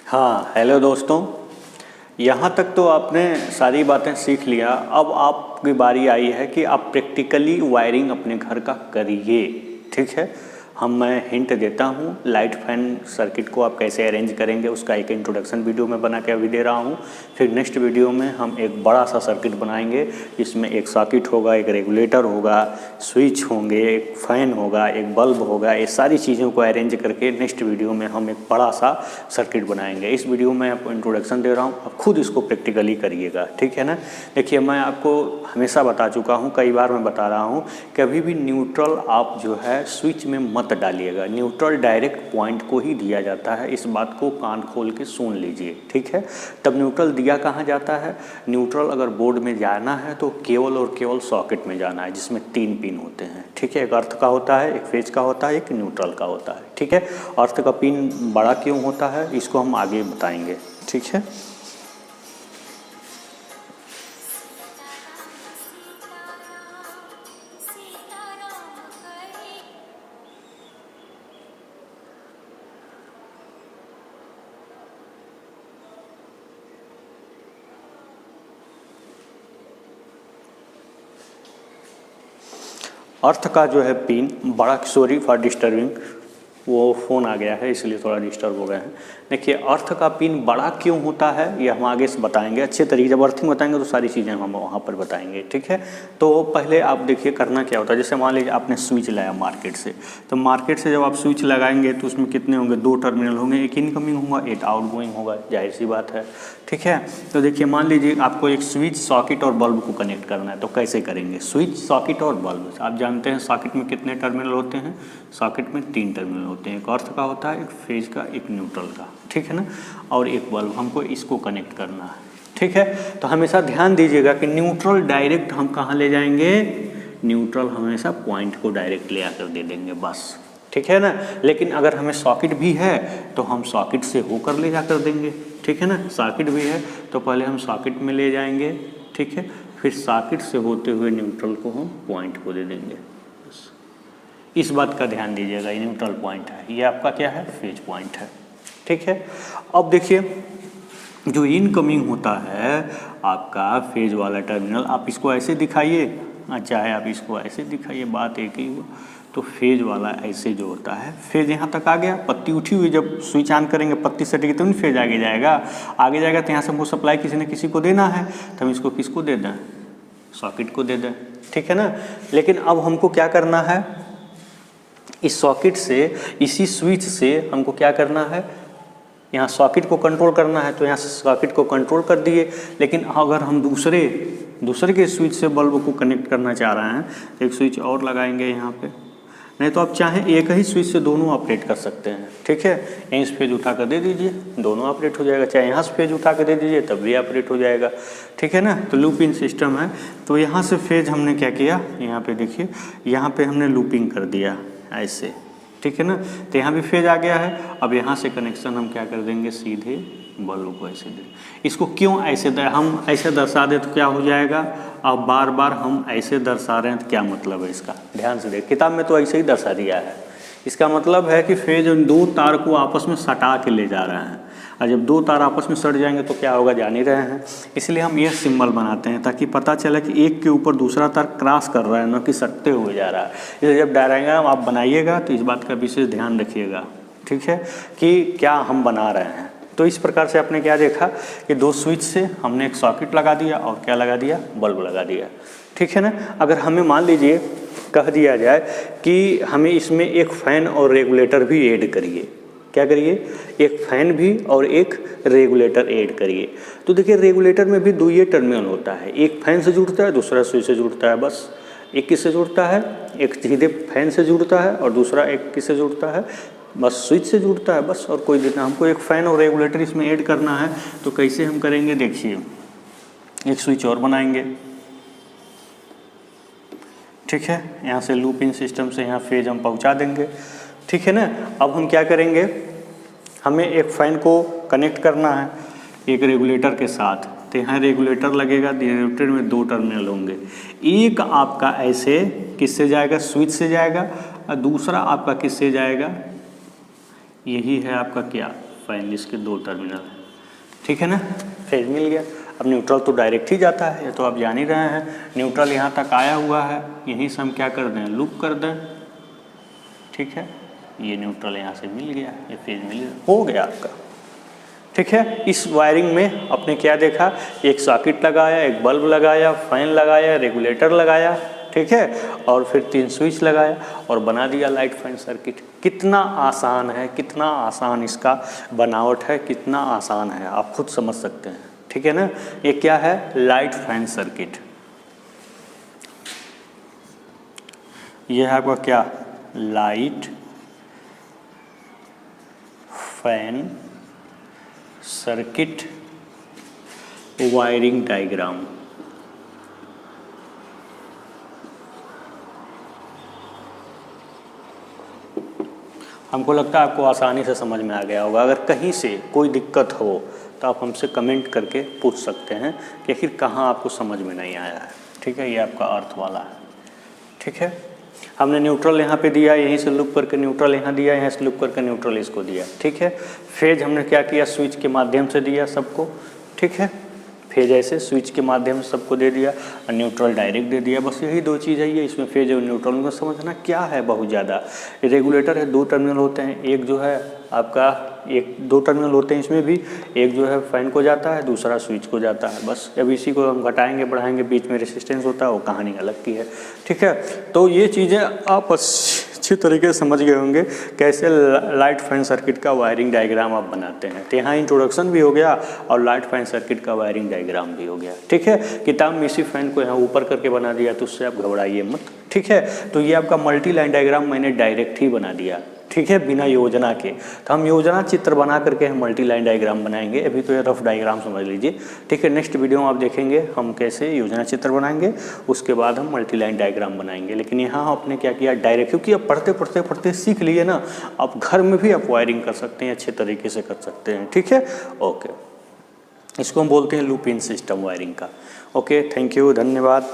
हाँ, हेलो दोस्तों। यहाँ तक तो आपने सारी बातें सीख लिया। अब आपकी बारी आई है कि आप प्रैक्टिकली वायरिंग अपने घर का करिए। ठीक है, मैं हिंट देता हूँ। लाइट फैन सर्किट को आप कैसे अरेंज करेंगे उसका एक इंट्रोडक्शन वीडियो मैं बना के अभी दे रहा हूँ। फिर नेक्स्ट वीडियो में हम एक बड़ा सा सर्किट बनाएंगे जिसमें एक सॉकेट होगा, एक रेगुलेटर होगा, स्विच होंगे, एक फ़ैन होगा, एक बल्ब होगा। ये सारी चीज़ों को अरेंज करके नेक्स्ट वीडियो में हम एक बड़ा सा सर्किट बनाएंगे। इस वीडियो में आपको इंट्रोडक्शन दे रहा हूँ, आप खुद इसको प्रैक्टिकली करिएगा। ठीक है ना। देखिए, मैं आपको हमेशा बता चुका हूँ, कई बार मैं बता रहा हूँ, कभी भी न्यूट्रल आप जो है स्विच में मत डालिएगा। न्यूट्रल डायरेक्ट पॉइंट को ही दिया जाता है, इस बात को कान खोल के सुन लीजिए। ठीक है, तब न्यूट्रल दिया कहाँ जाता है? न्यूट्रल अगर बोर्ड में जाना है तो केवल और केवल सॉकेट में जाना है, जिसमें 3 पिन होते हैं। ठीक है, एक अर्थ का होता है, एक फेज का होता है, एक न्यूट्रल का होता है। ठीक है, अर्थ का पिन बड़ा क्यों होता है इसको हम आगे बताएंगे। ठीक है, अर्थ का जो है पिन बड़ा, सॉरी फॉर डिस्टर्बिंग, वो फ़ोन आ गया है इसलिए थोड़ा डिस्टर्ब हो गए हैं। देखिए, अर्थ का पिन बड़ा क्यों होता है ये हम आगे से बताएंगे अच्छे तरीके। जब अर्थिंग बताएंगे तो सारी चीज़ें हम वहाँ पर बताएंगे। ठीक है, तो पहले आप देखिए करना क्या होता है। जैसे मान लीजिए आपने स्विच लाया मार्केट से, तो मार्केट से जब आप स्विच लगाएंगे तो उसमें कितने होंगे? 2 टर्मिनल होंगे, एक इनकमिंग होगा, एक आउटगोइंग होगा, जाहिर सी बात है। ठीक है, तो देखिए मान लीजिए आपको एक स्विच, सॉकेट और बल्ब को कनेक्ट करना है, तो कैसे करेंगे? स्विच, सॉकेट और बल्ब। आप जानते हैं सॉकेट में कितने टर्मिनल होते हैं? सॉकेट में 3 टर्मिनल होते हैं, एक अर्थ का होता है, एक फेज का, एक न्यूट्रल का। ठीक है ना, और एक बल्ब। हमको इसको कनेक्ट करना है। ठीक है, तो हमेशा ध्यान दीजिएगा कि न्यूट्रल डायरेक्ट हम कहाँ ले जाएंगे? न्यूट्रल हमेशा पॉइंट को डायरेक्ट ले आकर दे देंगे, बस। ठीक है ना, लेकिन अगर हमें सॉकेट भी है तो हम सॉकेट से होकर ले जाकर देंगे। ठीक है ना, सॉकेट भी है तो पहले हम सॉकेट में ले जाएंगे। ठीक है, फिर सॉकेट से होते हुए न्यूट्रल को हम पॉइंट को दे देंगे। इस बात का ध्यान दीजिएगा, ये न्यूट्रल पॉइंट है, ये आपका क्या है? फेज पॉइंट है। ठीक है, अब देखिए जो इनकमिंग होता है आपका फेज वाला टर्मिनल, आप इसको ऐसे दिखाइए, चाहे आप इसको ऐसे दिखाइए, बात एक ही हो। तो फेज वाला ऐसे जो होता है, फेज यहाँ तक आ गया, पत्ती उठी हुई, जब स्विच ऑन करेंगे पत्ती सटेगी तो नहीं फेज आगे जाएगा। आगे जाएगा तो यहाँ से हमको सप्लाई किसी न किसी को देना है, तो हम इसको किसको दे दें? सॉकेट को दे दें। ठीक है ना, लेकिन अब हमको क्या करना है? इस सॉकेट से, इसी स्विच से हमको क्या करना है? यहाँ सॉकेट को कंट्रोल करना है, तो यहाँ से सॉकेट को कंट्रोल कर दिए। लेकिन अगर हम दूसरे के स्विच से बल्ब को कनेक्ट करना चाह रहे हैं तो एक स्विच और लगाएंगे यहाँ पे। नहीं तो आप चाहें एक ही स्विच से दोनों ऑपरेट कर सकते हैं। ठीक है, यहीं से फेज उठा कर दे दीजिए, दोनों ऑपरेट हो जाएगा। चाहे यहाँ से फेज उठा कर दे दीजिए, तब भी ऑपरेट हो जाएगा। ठीक है ना, तो लूपिंग सिस्टम है। तो यहाँ से फेज हमने क्या किया? यहाँ पे देखिए, यहाँ पे हमने लूपिंग कर दिया ऐसे। ठीक है ना, तो यहाँ भी फेज आ गया है। अब यहाँ से कनेक्शन हम क्या कर देंगे? सीधे बल्ब को ऐसे दे। इसको क्यों ऐसे हम ऐसे दर्शा दे तो क्या हो जाएगा? अब बार बार हम ऐसे दर्शा रहे हैं तो क्या मतलब है इसका? ध्यान से देख, किताब में तो ऐसे ही दर्शा दिया है। इसका मतलब है कि फेज उन 2 तार को आपस में सटा के ले जा रहे हैं, और जब 2 तार आपस में सट जाएंगे तो क्या होगा जान ही रहे हैं। इसलिए हम ये सिंबल बनाते हैं ताकि पता चले कि एक के ऊपर दूसरा तार क्रॉस कर रहा है, न कि सटते हुए जा रहा है। इसलिए जब डायग्राम आप बनाइएगा तो इस बात का विशेष ध्यान रखिएगा। ठीक है, कि क्या हम बना रहे हैं। तो इस प्रकार से आपने क्या देखा कि 2 स्विच से हमने एक सॉकेट लगा दिया और क्या लगा दिया? बल्ब लगा दिया। ठीक है ना, अगर हमें मान लीजिए कह दिया जाए कि हमें इसमें एक फ़ैन और रेगुलेटर भी ऐड करिए, क्या करिए? एक फ़ैन भी और एक रेगुलेटर ऐड करिए। तो देखिए, रेगुलेटर में भी 2 ये टर्मिनल होता है, एक फ़ैन से जुड़ता है, दूसरा स्विच से जुड़ता है। बस एक किससे जुड़ता है? एक सीधे फैन से जुड़ता है और दूसरा एक किससे जुड़ता है? बस स्विच से जुड़ता है, बस। और कोई देना, हमको एक फ़ैन और रेगुलेटर इसमें ऐड करना है, तो कैसे हम करेंगे? देखिए, एक स्विच और बनाएंगे। ठीक है, यहाँ से लूपिंग सिस्टम से यहाँ फेज हम पहुँचा देंगे। ठीक है ना, अब हम क्या करेंगे? हमें एक फ़ैन को कनेक्ट करना है एक रेगुलेटर के साथ, तो यहाँ रेगुलेटर लगेगा। रेगुलेटर में 2 टर्मिनल होंगे, एक आपका ऐसे किससे जाएगा? स्विच से जाएगा, और दूसरा आपका किससे जाएगा? यही है आपका क्या? फैन जिसके 2 टर्मिनल हैं, ठीक है ना। फेज मिल गया। अब न्यूट्रल तो डायरेक्ट ही जाता है, ये तो आप जान ही रहे हैं। न्यूट्रल यहाँ तक आया हुआ है, यहीं से हम क्या कर दें, लूप कर दें, ठीक है। ये न्यूट्रल यहाँ से मिल गया, ये फेज मिल गया, हो गया आपका, ठीक है। इस वायरिंग में आपने क्या देखा, एक सॉकेट लगाया, एक बल्ब लगाया, फैन लगाया, रेगुलेटर लगाया, ठीक है, और फिर 3 स्विच लगाया और बना दिया लाइट फैन सर्किट। कितना आसान है, कितना आसान इसका बनावट है, कितना आसान है, आप खुद समझ सकते हैं, ठीक है ना। ये क्या है, लाइट फैन सर्किट। ये है आपका क्या, light fan circuit wiring diagram. हमको लगता है आपको आसानी से समझ में आ गया होगा। अगर कहीं से कोई दिक्कत हो तो आप हमसे कमेंट करके पूछ सकते हैं कि आखिर कहाँ आपको समझ में नहीं आया है, ठीक है। ये आपका अर्थ वाला है, ठीक है। हमने न्यूट्रल यहाँ पे दिया, यहीं से लूप करके न्यूट्रल यहाँ दिया, यहाँ से लूप करके न्यूट्रल इसको दिया, ठीक है। फेज हमने क्या किया, स्विच के माध्यम से दिया सबको, ठीक है। फेज ऐसे स्विच के माध्यम से सबको दे दिया और न्यूट्रल डायरेक्ट दे दिया। बस यही 2 चीज़ है, ये इसमें फेज और न्यूट्रल में समझना क्या है बहुत ज़्यादा। रेगुलेटर है, 2 टर्मिनल होते हैं, एक जो है आपका, एक 2 टर्मिनल होते हैं इसमें भी, एक जो है फैन को जाता है, दूसरा स्विच को जाता है। बस अब इसी को हम घटाएंगे बढ़ाएंगे, बीच में रेसिस्टेंस होता है, वो कहानी अलग की है, ठीक है। तो ये चीज़ें आप अच्छी तरीके से समझ गए होंगे कैसे लाइट फैन सर्किट का वायरिंग डायग्राम आप बनाते हैं। तो यहाँ इंट्रोडक्शन भी हो गया और लाइट फैन सर्किट का वायरिंग डायग्राम भी हो गया, ठीक है। किताब में इसी फैन को यहाँ ऊपर करके बना दिया, तो उससे आप घबराइए मत, ठीक है। तो ये आपका मल्टी लाइन डायग्राम मैंने डायरेक्ट ही बना दिया, ठीक है, बिना योजना के। तो हम योजना चित्र बना करके हम मल्टी लाइन डायग्राम बनाएंगे। अभी तो ये रफ डायग्राम समझ लीजिए, ठीक है। नेक्स्ट वीडियो में आप देखेंगे हम कैसे योजना चित्र बनाएंगे, उसके बाद हम मल्टी लाइन डायग्राम बनाएंगे। लेकिन यहाँ आपने क्या किया, डायरेक्ट, क्योंकि अब पढ़ते सीख लिए ना, आप घर में भी आप वायरिंग कर सकते हैं, अच्छे तरीके से कर सकते हैं, ठीक है। ओके, इसको हम बोलते हैं लूप इन सिस्टम वायरिंग का। ओके, थैंक यू, धन्यवाद।